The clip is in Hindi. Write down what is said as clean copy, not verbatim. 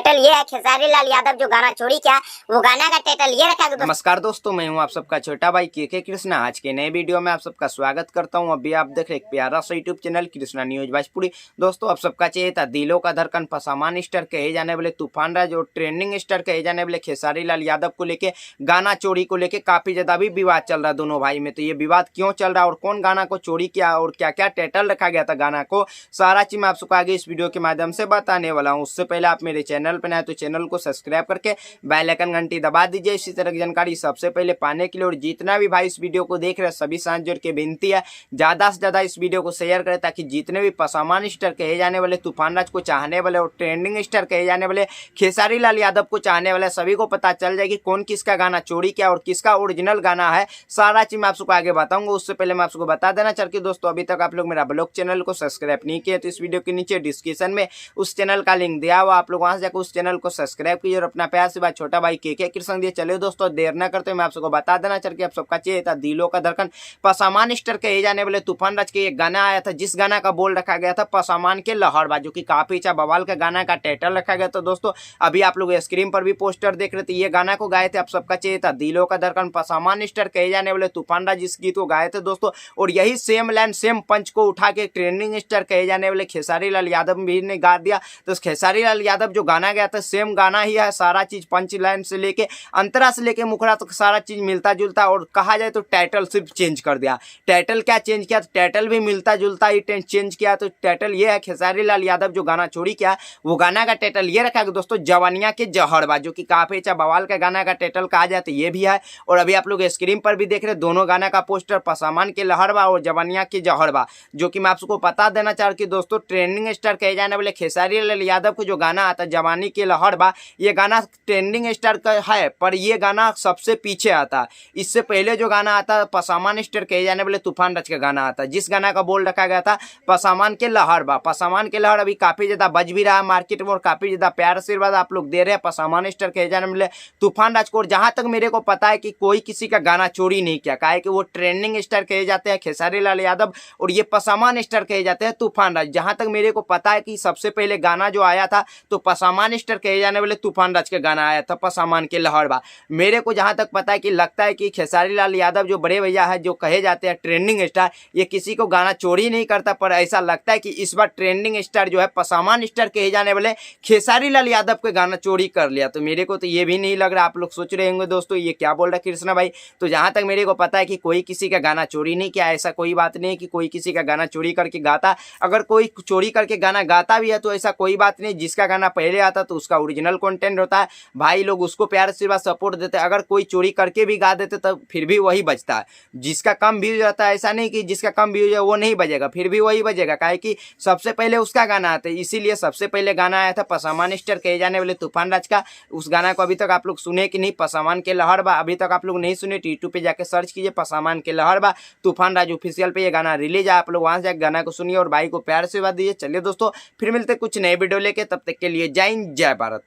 टाइटल ये है खेसारी लाल यादव जो गाना चोरी किया, वो गाना का टाइटल ये रखा। नमस्कार दोस्तों, मैं हूं आप सबका छोटा भाई के कृष्णा। आज के नए वीडियो में आप सबका स्वागत करता हूं। अभी आप देख रहे एक प्यारा सा YouTube channel Krishna news Bhojpuri. दोस्तों, आप सबका चाहिए था दिलों का धड़कन पसामान स्टार कहे जाने वाले तूफान राज और ट्रेंडिंग स्टार कहे जाने वाले खेसारी लाल यादव को लेके गाना चोरी को लेके काफी ज्यादा भी विवाद चल रहा है दोनों भाई में। तो ये विवाद क्यों चल रहा है और कौन गाना को चोरी किया और क्या क्या टाइटल रखा गया था गाना को, सारा चीज मैं आप सबको आगे इस वीडियो के माध्यम से बताने वाला हूँ। उससे पहले आप मेरे चैनल पर नए तो चैनल को सब्सक्राइब करके बेल आइकन घंटी दबा दीजिए। इसी तरह की जानकारी सबसे पहले पाने के लिए और जितना भी भाई इस वीडियो को देख रहे हैं सभी साथ जोड़ के विनती है ज्यादा से ज्यादा इस वीडियो को शेयर करें, ताकि जितने भी पसामान स्टार कहे जाने वाले तूफान राज को चाहने वाले और ट्रेंडिंग स्टार कहे जाने वाले खेसारी लाल यादव को चाहने वाले सभी को पता चल जाए कि कौन किसका गाना चोरी किया और किसका ओरिजिनल गाना है। सारा चीज मैं आप सबको आगे बताऊंगा। उससे पहले मैं आपको बता देना चाहती हूँ दोस्तों, अभी तक आप लोग मेरा ब्लॉग चैनल को सब्सक्राइब नहीं किया तो इस वीडियो के नीचे डिस्क्रिप्शन में उस चैनल का लिंक दिया हुआ, आप लोग वहां से जाकर उस चैनल को सब्सक्राइब कीजिए और अपना प्यार से बात छोटा भाई के कृष्ण दिए। चलिए दोस्तों, देर न करते मैं आप सबको बता देना चाह के आप सबका चाहिए था दिलों का धड़कन पसामान स्टार कहे जाने वाले तूफान राज के एक गाना आया था, जिस गाना का बोल रखा गया था पसामान के लहरबा, जो कि काफी अच्छा बवाल का गाना का टाइटल रखा गया। तो दोस्तों, अभी आप लोग स्क्रीन पर भी पोस्टर देख रहे थे, ये गाना को गाए थे आप सबका चाहिए था दिलों का धड़कन पसामान स्टार कहे जाने वाले तूफान राज इस गीत को गाए थे दोस्तों। और यही सेम लाइन सेम पंच को उठा के ट्रेंडिंग स्टार कहे जाने वाले खेसारी लाल यादव भी ने गा दिया। तो खेसारी लाल यादव जो गाना गया था सेम गाना ही है, सारा चीज पंच लाइन से लेके अंतरा से लेके मुखड़ा तक सारा चीज मिलता जुलता, और कहा जाए तो टाइटल सिर्फ चेंज कर दिया। टाइटल क्या चेंज किया, तो टाइटल भी मिलता जुलता ही चेंज किया। तो टाइटल ये है खेसारी लाल यादव जो गाना चोरी किया, वो गाना का टाइटल ये रखा दोस्तों जवानिया के जहरबा, जो कि काफी अच्छा बवाल का गाना का टाइटल कहा जाए तो ये भी है। और अभी आप लोग स्क्रीन पर भी देख रहे दोनों गाना का पोस्टर पसामान के लहरबा और जवानिया के जहरबा, जो कि मैं आप सबको बता देना चाह रही दोस्तों ट्रेंडिंग स्टार कहे जाने वाले खेसारी लाल यादव को जो गाना आता जवानी के लहरबा, ये गाना ट्रेंडिंग स्टार का है, पर ये गाना सबसे पीछे आता। इससे पहले जो गाना आता पसामान स्टार कहे जाने वाले तूफान राज का गाना आता, जिस गाना का बोल रखा गया था पसामान के लहरबा। पसामान के लहर अभी काफी ज्यादा बज भी रहा है मार्केट में और काफी ज्यादा प्यार आशीर्वाद आप लोग दे रहे हैं पसामान स्टार कहे जाने वाले तूफान राज को। और जहां तक मेरे को पता है कि कोई किसी का गाना चोरी नहीं किया, काहे कि वो ट्रेंडिंग स्टार कहे जाते हैं खेसारी लाल यादव और ये पसामान स्टार कहे जाते हैं तूफान राज। जहां तक मेरे को पता है कि सबसे पहले गाना जो आया था तो पसामान स्टार कहे जाने वाले तूफान राज का गाना आया था पसामान के लहरबा। मेरे को जहां तक पता है कि लगता है कि खेसारी लाल यादव जो बड़े भैया है जो कहे जाते हैं ट्रेंडिंग स्टार, ये किसी को गाना चोरी नहीं करता, पर ऐसा लगता है कि इस बार ट्रेंडिंग स्टार जो है पसामान स्टार कहे जाने वाले खेसारी लाल यादव के गाना चोरी कर लिया। तो मेरे को तो ये भी नहीं लग रहा। आप लोग सोच रहे होंगे दोस्तों ये क्या बोल रहा है कृष्णा भाई, तो जहां तक मेरे को पता है कि कोई किसी का गाना चोरी नहीं किया। ऐसा कोई बात नहीं कि कोई किसी का गाना चोरी करके गाता। अगर कोई चोरी करके गाना गाता भी है तो ऐसा कोई बात नहीं, जिसका गाना पहले आता तो उसका ओरिजिनल कंटेंट होता है, भाई लोग उसको प्यार से सपोर्ट देते हैं। अगर कोई चोरी करके भी गा देते तो फिर भी वही बजता है। जिसका कम व्यूज रहता है, ऐसा नहीं कि जिसका कम व्यूज है वो नहीं बजेगा, फिर भी वही बजेगा, काहे कि सबसे पहले उसका गाना आता है। इसीलिए सबसे पहले गाना आया था पसामान स्टार कहे जाने वाले तूफान राज का। उस गाना को अभी तक आप लोग सुने कि नहीं, पसामान के लहरबा अभी तक आप लोग नहीं सुने तो यूट्यूब पे जाके सर्च कीजिए पसामान के लहरबा तूफान राज ऑफिशियल पे ये गाना रिलीज है। आप लोग वहां से जाकर गाना को सुनिए और भाई को प्यार से बात दीजिए। चलिए दोस्तों, फिर मिलते कुछ नए वीडियो लेके, तब तक के लिए जय हिंद जय भारत।